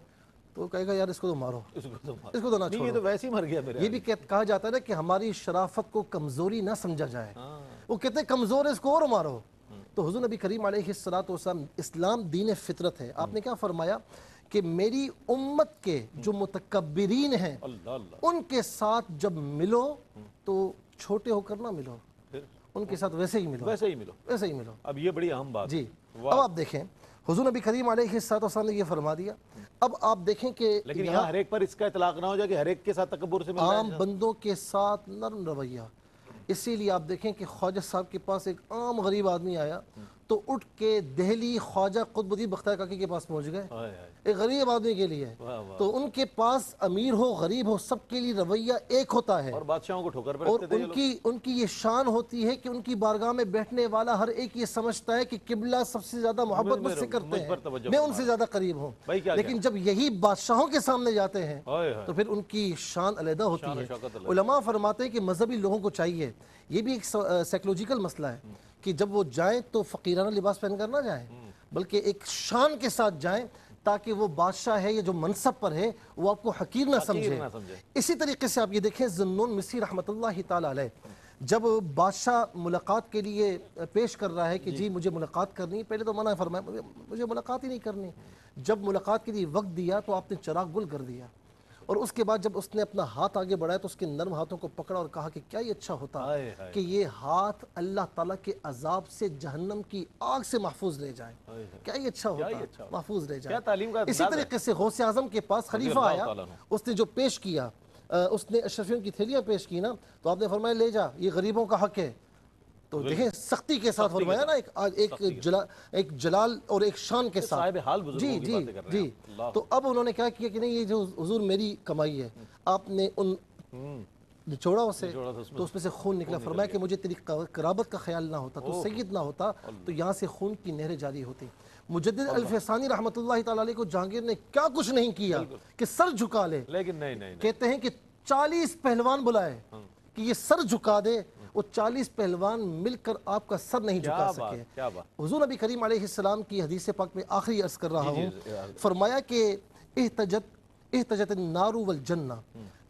تو کہے گا یار اس کو تو مارو، اس کو تو نہ چھوڑو. یہ تو ویسے ہی مر گیا میرے. یہ بھی کہا جاتا ہے نا کہ ہماری شرافت کو کمزوری نہ سمجھا جائے. وہ کہتے ہیں کمزور ہے اس کو اور مارو. تو حضور نبی کریم علیہ الصلوۃ والسلام، اسلام دین فطرت ہے. آپ نے کیا فرمایا کہ میری امت کے جو متکبرین ہیں ان کے ساتھ جب ملو تو چھوٹے ہو کر نہ ملو، ان کے ساتھ ویسے ہی ملو. اب یہ بڑی اہم بات. جی اب آپ دیکھیں حضور نبی کریم علیہ الصلوۃ والسلام نے یہ فرما دیا. اب آپ دیکھیں کہ لیکن یہاں ہر ایک پر اس کا اطلاق نہ ہو جائے کہ ہر ایک کے ساتھ تکبر سے ملنا ہے. عام بندوں کے ساتھ نرم رویہ. اسی لیے آپ دیکھیں کہ خواجہ صاحب کے پاس ایک عام غریب آدمی آیا تو اٹھ کے دہلی خواجہ قطب الدین بختیار کاکی کے پاس پہنچ گئے، ایک غریب آدمی کے لیے. تو ان کے پاس امیر ہو غریب ہو سب کے لیے رویہ ایک ہوتا ہے، اور بادشاہوں کو ٹھوکر پر اور ان کی یہ شان ہوتی ہے کہ ان کی بارگاہ میں بیٹھنے والا ہر ایک یہ سمجھتا ہے کہ قبلہ سب سے زیادہ محبت مجھ سے کرتے ہیں، میں ان سے زیادہ قریب ہوں. لیکن جب یہی بادشاہوں کے سامنے جاتے ہیں تو پھر ان کی شان علیحدہ ہوتی ہے. علماء فرماتے ہیں کہ مذہبی لوگوں کو چاہیے، یہ بھی ایک سائیکولوجیکل مسئلہ ہے کہ جب وہ جائیں تو فقیرانہ لباس پہن کر نہ جائیں، بلکہ ایک شان کے ساتھ جائیں تاکہ وہ بادشاہ ہے یا جو منصب پر ہے وہ آپ کو حقیر نہ سمجھے. اسی طریقے سے آپ یہ دیکھیں ذنون مصری رحمۃ اللہ تعالی علیہ، جب بادشاہ ملاقات کے لیے پیش کر رہا ہے کہ جی مجھے ملاقات کرنی، پہلے تو منع فرمایا مجھے ملاقات ہی نہیں کرنی. جب ملاقات کے لیے وقت دیا تو آپ نے چراغ گل کر دیا. اور اس کے بعد جب اس نے اپنا ہاتھ آگے بڑھایا تو اس کے نرم ہاتھوں کو پکڑا اور کہا کہ کیا یہ اچھا ہوتا کہ یہ ہاتھ اللہ تعالیٰ کے عذاب سے جہنم کی آگ سے محفوظ لے جائے، کیا یہ اچھا ہوتا محفوظ لے جائے۔ اسی طریقے سے غوث اعظم کے پاس خلیفہ آیا، اس نے جو پیش کیا، اس نے اشرفیوں کی تھیلیاں پیش کی نا، تو آپ نے فرمایا لے جا، یہ غریبوں کا حق ہے۔ تو دیکھیں سختی کے ساتھ فرمایا نا، ایک جلال اور ایک شان کے ساتھ۔ صاحب حال بزرگوں کی باتیں کر رہے ہیں۔ جی، تو اب انہوں نے کیا کیا کہ نہیں یہ جو حضور میری کمائی ہے، آپ نے ان نچوڑا اسے تو اس میں سے خون نکلا۔ فرمایا کہ مجھے تیری قرابت کا خیال نہ ہوتا، تو سید نہ ہوتا تو یہاں سے خون کی نہریں جاری ہوتی۔ مجدد الفسانی رحمۃ اللہ تعالیٰ علیہ کو جہانگیر نے کیا کچھ نہیں کیا کہ سر جھکا لے، لیکن نہیں، کہتے ہیں کہ 40 پہلوان بلائے کہ یہ سر جھکا دے، وہ 40 پہلوان مل کر آپ کا سر نہیں جھکا سکے۔ حضور نبی کریم علیہ السلام کی حدیث پاک میں آخری عرض کر رہا ہوں، فرمایا کہ احتجت النار والجنہ،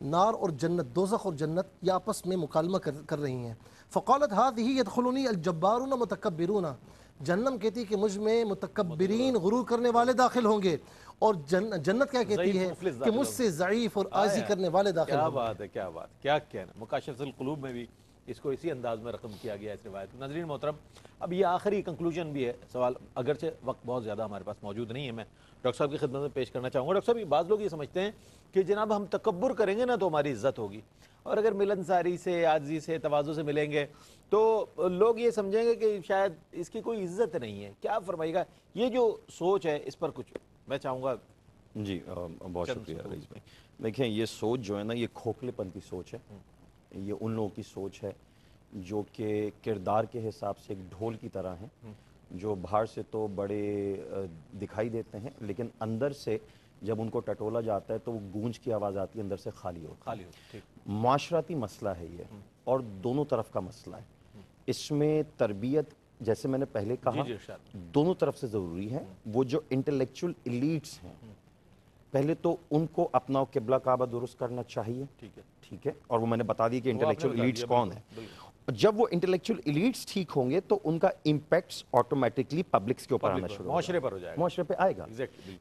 نار اور جنت، دوزخ اور جنت یہ آپس میں مکالمہ کر رہی ہیں۔ فقالت هذه يدخلني الجبارون متکبرون، جہنم کہتی کہ مجھ میں متکبرین غرور کرنے والے داخل ہوں گے، اور جنت کیا کہتی ہے کہ مجھ سے ضعیف اور عاجزی کرنے والے داخل ہوں گے۔ کیا بات ہے، کیا بات، کیا کہنا۔ مکاشف القلوب میں بھی اس کو اسی انداز میں رقم کیا گیا اس روایت۔ ناظرین محترم، اب یہ آخری کنکلوژن بھی ہے سوال، اگرچہ وقت بہت زیادہ ہمارے پاس موجود نہیں ہے، میں ڈاکٹر صاحب کی خدمت میں پیش کرنا چاہوں گا۔ ڈاکٹر صاحب، بعض لوگ یہ سمجھتے ہیں کہ جناب ہم تکبر کریں گے نا تو ہماری عزت ہوگی، اور اگر ملنساری سے، عاجزی سے، تواضع سے ملیں گے تو لوگ یہ سمجھیں گے کہ شاید اس کی کوئی عزت نہیں ہے۔ کیا فرمائیے گا، یہ جو سوچ ہے اس پر کچھ میں چاہوں گا۔ جی بہت شکریہ رئیس بھائی۔ دیکھیں یہ سوچ جو ہے نا، یہ کھوکھلے پن کی سوچ ہے، یہ ان لوگوں کی سوچ ہے جو کہ کردار کے حساب سے ایک ڈھول کی طرح ہیں، جو باہر سے تو بڑے دکھائی دیتے ہیں لیکن اندر سے جب ان کو ٹٹولا جاتا ہے تو وہ گونج کی آواز آتی ہے، اندر سے خالی ہوتا ہے۔ معاشرتی مسئلہ ہے یہ، اور دونوں طرف کا مسئلہ ہے۔ اس میں تربیت، جیسے میں نے پہلے کہا، دونوں طرف سے ضروری ہے۔ وہ جو انٹلیکچول ایلیٹس ہیں، پہلے تو ان کو اپنا قبلہ کعبہ درست کرنا چاہیے، ٹھیک ہے، اور وہ میں نے بتا دی کہ انٹلیکچول ایلیٹس کون ہیں۔ جب وہ انٹلیکچول ایلیٹس ٹھیک ہوں گے تو ان کا امپیکٹس آٹومیٹکلی پبلکس کے اوپر آنا شروع ہوگا، معاشرے پر ہو جائے گا، معاشرے پہ آئے گا۔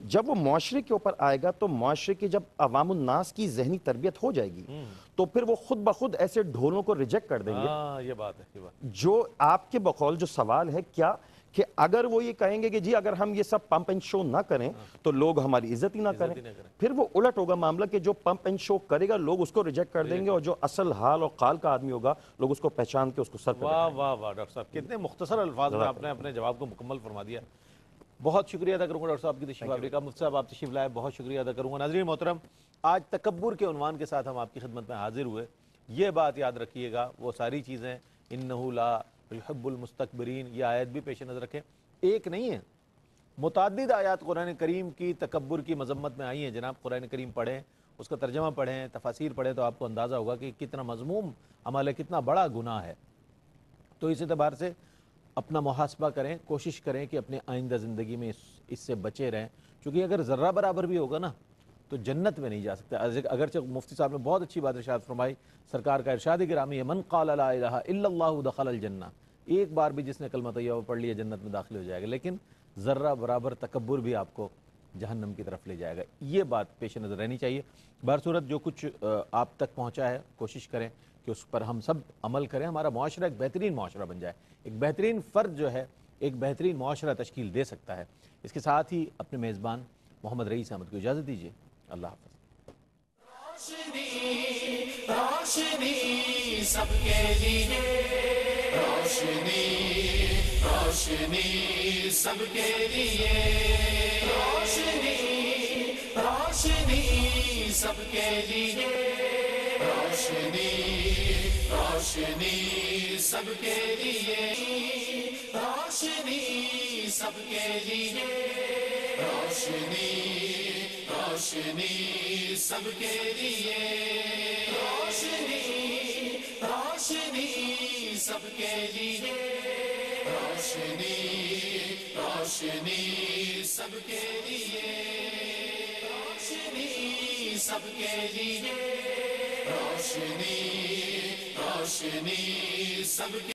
جب وہ معاشرے کے اوپر آئے گا تو معاشرے کی جب عوام الناس کی ذہنی تربیت ہو جائے گی تو پھر وہ خود بخود ایسے ڈھولوں کو ریجیکٹ کر دیں گے۔ یہ بات ہے، جو آپ کے بقول جو سوال ہے کیا کہ اگر وہ یہ کہیں گے کہ جی اگر ہم یہ سب پمپ اینڈ شو نہ کریں تو لوگ ہماری عزت ہی نہ کریں، پھر وہ الٹ ہوگا معاملہ کہ جو پمپ اینڈ شو کرے گا لوگ اس کو ریجیکٹ کر دیں گے، اور جو اصل حال اور قال کا آدمی ہوگا لوگ اس کو پہچان کے اس کو سر پہ واہ واہ واہ ڈاکٹر صاحب، کتنے مختصر الفاظ میں آپ نے اپنے جواب کو مکمل فرما دیا۔ بہت شکریہ ادا کروں گا ڈاکٹر صاحب کی تشریف آوری کا۔ مفتی صاحب آپ تشریف لائے، بہت شکریہ ادا کروں گا۔ ناظرین محترم، آج تکبر کے عنوان کے ساتھ ہم آپ کی خدمت میں حاضر ہوئے۔ یہ بات یاد رکھیے گا، وہ ساری چیزیں انہ لا یحب المستکبرین، یہ آیت بھی پیش نظر رکھیں، ایک نہیں ہے، متعدد آیات قرآن کریم کی تکبر کی مذمت میں آئی ہیں۔ جناب قرآن کریم پڑھیں، اس کا ترجمہ پڑھیں، تفاسیر پڑھیں تو آپ کو اندازہ ہوگا کہ کتنا مذموم عمل ہے، کتنا بڑا گناہ ہے۔ تو اس اعتبار سے اپنا محاسبہ کریں، کوشش کریں کہ اپنے آئندہ زندگی میں اس سے بچے رہیں، چونکہ اگر ذرہ برابر بھی ہوگا نا تو جنت میں نہیں جا سکتا۔ اگرچہ مفتی صاحب نے بہت اچھی بات ارشاد فرمائی، سرکار کا ارشاد گرامی ہے، من قال لا الہ الا اللہ دخل الجنہ، ایک بار بھی جس نے کلمہ طیبہ پڑھ لیا جنت میں داخل ہو جائے گا، لیکن ذرہ برابر تکبر بھی آپ کو جہنم کی طرف لے جائے گا۔ یہ بات پیش نظر رہنی چاہیے۔ بہرصورت جو کچھ آپ تک پہنچا ہے کوشش کریں کہ اس پر ہم سب عمل کریں، ہمارا معاشرہ ایک بہترین معاشرہ بن جائے، ایک بہترین فرد جو ہے ایک بہترین معاشرہ تشکیل دے سکتا ہے۔ اس کے ساتھ ہی اپنے میزبان محمد رئیس احمد کو اجازت دیجیے، اللہ حافظ۔ روشنی سب کے لیے، روشنی روشنی سب کے لیے، روشنی روشنی سب کے لیے، روشنی روشنی سب کے لیے، روشنی سب کے لیے، روشنی روشنی سب کے لیے، روشنی روشنی سب کے لیے، روشنی روشنی سب کے لیے، روشنی سب کے لیے، روشنی روشنی سب کے